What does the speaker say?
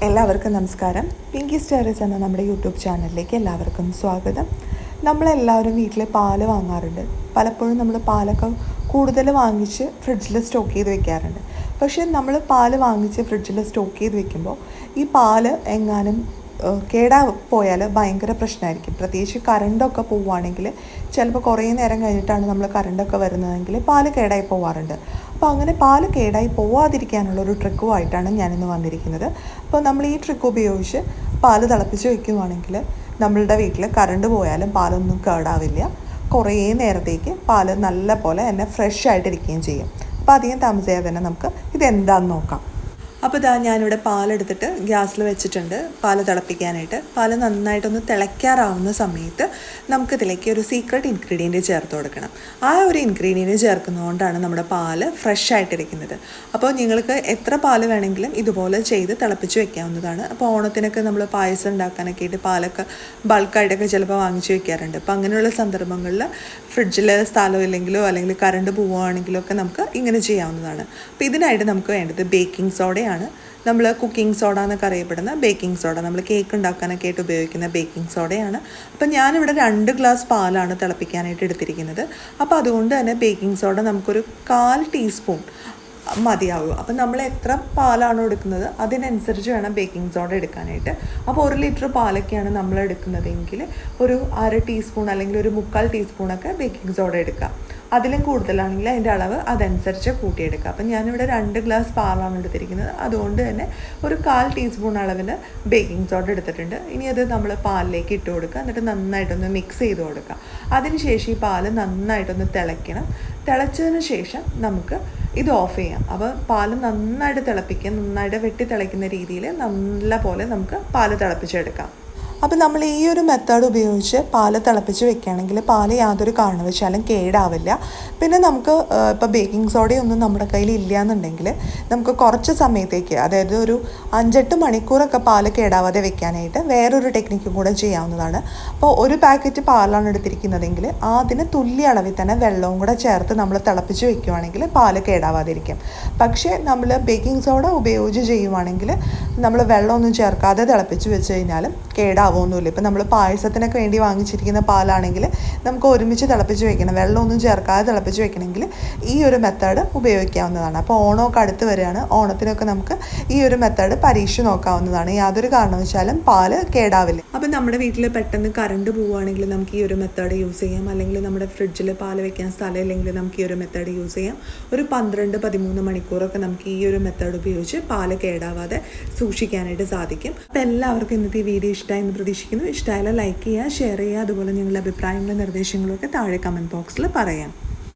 എല്ലാവർക്കും നമസ്കാരം. പിങ്കി സ്റ്റോറീസ് എന്ന നമ്മുടെ യൂട്യൂബ് ചാനലിലേക്ക് എല്ലാവർക്കും സ്വാഗതം. നമ്മളെല്ലാവരും വീട്ടിൽ പാല് വാങ്ങാറുണ്ട്. പലപ്പോഴും നമ്മൾ പാലൊക്കെ കൂടുതൽ വാങ്ങിച്ച് ഫ്രിഡ്ജിൽ സ്റ്റോക്ക് ചെയ്ത് വെക്കാറുണ്ട്. പക്ഷേ നമ്മൾ പാല് വാങ്ങിച്ച് ഫ്രിഡ്ജിൽ സ്റ്റോക്ക് ചെയ്ത് വെക്കുമ്പോൾ ഈ പാല് എങ്ങാനും പോയാൽ ഭയങ്കര പ്രശ്നമായിരിക്കും. പ്രത്യേകിച്ച് കറണ്ടൊക്കെ പോവുകയാണെങ്കിൽ ചിലപ്പോൾ കുറേ നേരം കഴിഞ്ഞിട്ടാണ് നമ്മൾ കറണ്ടൊക്കെ വരുന്നതെങ്കിൽ പാല് കേടായി പോവാറുണ്ട്. അപ്പോൾ അങ്ങനെ പാല് കേടായി പോവാതിരിക്കാനുള്ളൊരു ട്രിക്കുമായിട്ടാണ് ഞാനിന്ന് വന്നിരിക്കുന്നത്. അപ്പോൾ നമ്മൾ ഈ ട്രിക്ക് ഉപയോഗിച്ച് പാല് തിളപ്പിച്ച് വയ്ക്കുകയാണെങ്കിൽ നമ്മളുടെ വീട്ടിൽ കറണ്ട് പോയാലും പാലൊന്നും കേടാവില്ല. കുറേ നേരത്തേക്ക് പാല് നല്ല പോലെ തന്നെ ഫ്രഷ് ആയിട്ടിരിക്കുകയും ചെയ്യും. അപ്പോൾ അധികം താമസിയാതെ തന്നെ നമുക്ക് ഇതെന്താണെന്ന് നോക്കാം. അപ്പോൾ ഞാനിവിടെ പാലെടുത്തിട്ട് ഗ്യാസിൽ വെച്ചിട്ടുണ്ട് പാല് തിളപ്പിക്കാനായിട്ട്. പാല് നന്നായിട്ടൊന്ന് തിളയ്ക്കാറാവുന്ന സമയത്ത് നമുക്കിതിലേക്ക് ഒരു സീക്രട്ട് ഇൻഗ്രീഡിയൻറ്റ് ചേർത്ത് കൊടുക്കണം. ആ ഒരു ഇൻഗ്രീഡിയൻറ്റ് ചേർക്കുന്നതുകൊണ്ടാണ് നമ്മുടെ പാല് ഫ്രഷ് ആയിട്ടിരിക്കുന്നത്. അപ്പോൾ നിങ്ങൾക്ക് എത്ര പാല് വേണമെങ്കിലും ഇതുപോലെ ചെയ്ത് തിളപ്പിച്ച് വെക്കാവുന്നതാണ്. അപ്പോൾ ഓണത്തിനൊക്കെ നമ്മൾ പായസം ഉണ്ടാക്കാനൊക്കെ ആയിട്ട് പാലൊക്കെ ബൾക്കായിട്ടൊക്കെ ചിലപ്പോൾ വാങ്ങിച്ച് വെക്കാറുണ്ട്. അപ്പോൾ അങ്ങനെയുള്ള സന്ദർഭങ്ങളിൽ ഫ്രിഡ്ജിൽ സ്ഥലമില്ലെങ്കിലോ അല്ലെങ്കിൽ കറണ്ട് പോവുകയാണെങ്കിലോ ഒക്കെ നമുക്ക് ഇങ്ങനെ ചെയ്യാവുന്നതാണ്. അപ്പോൾ ഇതിനായിട്ട് നമുക്ക് വേണ്ടത് ബേക്കിംഗ് സോഡയാണ്. നമ്മൾ കുക്കിംഗ് സോഡ എന്നൊക്കെ അറിയപ്പെടുന്ന ബേക്കിംഗ് സോഡ, നമ്മൾ കേക്ക് ഉണ്ടാക്കാനൊക്കെ ആയിട്ട് ഉപയോഗിക്കുന്ന ബേക്കിംഗ് സോഡയാണ്. അപ്പം ഞാനിവിടെ 2 ഗ്ലാസ് പാലാണ് തിളപ്പിക്കാനായിട്ട് എടുത്തിരിക്കുന്നത്. അപ്പോൾ അതുകൊണ്ട് തന്നെ ബേക്കിംഗ് സോഡ നമുക്കൊരു 1/4 ടീസ്പൂൺ മതിയാവുക. അപ്പം നമ്മൾ എത്ര പാലാണോ എടുക്കുന്നത് അതിനനുസരിച്ച് വേണം ബേക്കിംഗ് സോഡ എടുക്കാനായിട്ട്. അപ്പോൾ 1 ലിറ്റർ പാലൊക്കെയാണ് നമ്മൾ എടുക്കുന്നതെങ്കിൽ ഒരു 1/2 ടീസ്പൂൺ അല്ലെങ്കിൽ ഒരു 3/4 ടീസ്പൂണൊക്കെ ബേക്കിംഗ് സോഡ എടുക്കുക. അതിലും കൂടുതലാണെങ്കിൽ അതിൻ്റെ അളവ് അതനുസരിച്ച് കൂട്ടിയെടുക്കുക. അപ്പം ഞാനിവിടെ 2 ഗ്ലാസ് പാലാണ് എടുത്തിരിക്കുന്നത്. അതുകൊണ്ട് തന്നെ ഒരു 1/4 ടീസ്പൂൺ അളവിന് ബേക്കിംഗ് സോഡ എടുത്തിട്ടുണ്ട്. ഇനി അത് നമ്മൾ പാലിലേക്ക് ഇട്ട് കൊടുക്കുക. എന്നിട്ട് നന്നായിട്ടൊന്ന് മിക്സ് ചെയ്ത് കൊടുക്കുക. അതിനുശേഷം ഈ പാല് നന്നായിട്ടൊന്ന് തിളയ്ക്കണം. തിളച്ചതിന് ശേഷം നമുക്ക് ഇത് ഓഫ് ചെയ്യാം. അപ്പോൾ പാല് നന്നായിട്ട് തിളപ്പിക്കുക. നന്നായിട്ട് വെട്ടി തിളയ്ക്കുന്ന രീതിയിൽ നല്ല പോലെ നമുക്ക് പാല് തിളപ്പിച്ചെടുക്കാം. അപ്പോൾ നമ്മൾ ഈ ഒരു മെത്തേഡ് ഉപയോഗിച്ച് പാല് തിളപ്പിച്ച് വെക്കുകയാണെങ്കിൽ പാല് യാതൊരു കാരണവശാലും കേടാവില്ല. പിന്നെ നമുക്ക് ഇപ്പോൾ ബേക്കിംഗ് സോഡയൊന്നും നമ്മുടെ കയ്യിൽ ഇല്ല എന്നുണ്ടെങ്കിൽ നമുക്ക് കുറച്ച് സമയത്തേക്ക്, അതായത് ഒരു 5-8 മണിക്കൂറൊക്കെ പാല് കേടാവാതെ വെക്കാനായിട്ട് വേറൊരു ടെക്നിക്കും കൂടെ ചെയ്യാവുന്നതാണ്. അപ്പോൾ ഒരു പാക്കറ്റ് പാലാണ് എടുത്തിരിക്കുന്നതെങ്കിൽ അതിന് തുല്യ അളവിൽ തന്നെ വെള്ളവും കൂടെ ചേർത്ത് നമ്മൾ തിളപ്പിച്ച് വെക്കുകയാണെങ്കിൽ പാല് കേടാവാതിരിക്കും. പക്ഷേ നമ്മൾ ബേക്കിംഗ് സോഡ ഉപയോഗിച്ച് ചെയ്യുവാണെങ്കിൽ നമ്മൾ വെള്ളമൊന്നും ചേർക്കാതെ തിളപ്പിച്ച് വെച്ച് കഴിഞ്ഞാലും കേടാവുമൊന്നുമില്ല. ഇപ്പം നമ്മൾ പായസത്തിനൊക്കെ വേണ്ടി വാങ്ങിച്ചിരിക്കുന്ന പാലാണെങ്കിൽ നമുക്ക് ഒരുമിച്ച് തിളപ്പിച്ച് വെക്കണം. വെള്ളമൊന്നും ചേർക്കാതെ തിളപ്പിച്ച് വെക്കണമെങ്കിൽ ഈ ഒരു മെത്തേഡ് ഉപയോഗിക്കാവുന്നതാണ്. അപ്പോൾ ഓണമൊക്കെ അടുത്ത് വരികയാണ്. ഓണത്തിനൊക്കെ നമുക്ക് ഈ ഒരു മെത്തേഡ് പരീക്ഷിച്ച് നോക്കാവുന്നതാണ്. യാതൊരു കാരണവശാലും പാല് കേടാവില്ല. അപ്പം നമ്മുടെ വീട്ടിൽ പെട്ടെന്ന് കറണ്ട് പോവുകയാണെങ്കിൽ നമുക്ക് ഈ ഒരു മെത്തേഡ് യൂസ് ചെയ്യാം. അല്ലെങ്കിൽ നമ്മുടെ ഫ്രിഡ്ജിൽ പാല് വെക്കാൻ സ്ഥലമില്ലെങ്കിൽ നമുക്ക് ഈ ഒരു മെത്തേഡ് യൂസ് ചെയ്യാം. ഒരു 12-13 മണിക്കൂറൊക്കെ നമുക്ക് ഈ ഒരു മെത്തേഡ് ഉപയോഗിച്ച് പാല് കേടാവാതെ സൂക്ഷിക്കാനായിട്ട് സാധിക്കും. അപ്പോൾ എല്ലാവർക്കും ഇന്നത്തെ ഈ വീഡിയോ ഇഷ്ടമായി എന്ന് പ്രതീക്ഷിക്കുന്നു. ഇഷ്ടമായാലും ലൈക്ക് ചെയ്യുക, ഷെയർ ചെയ്യുക. അതുപോലെ നിങ്ങളുടെ അഭിപ്രായങ്ങളും നിർദ്ദേശങ്ങളും ഒക്കെ താഴെ കമൻറ്റ് ബോക്സിൽ പറയാം.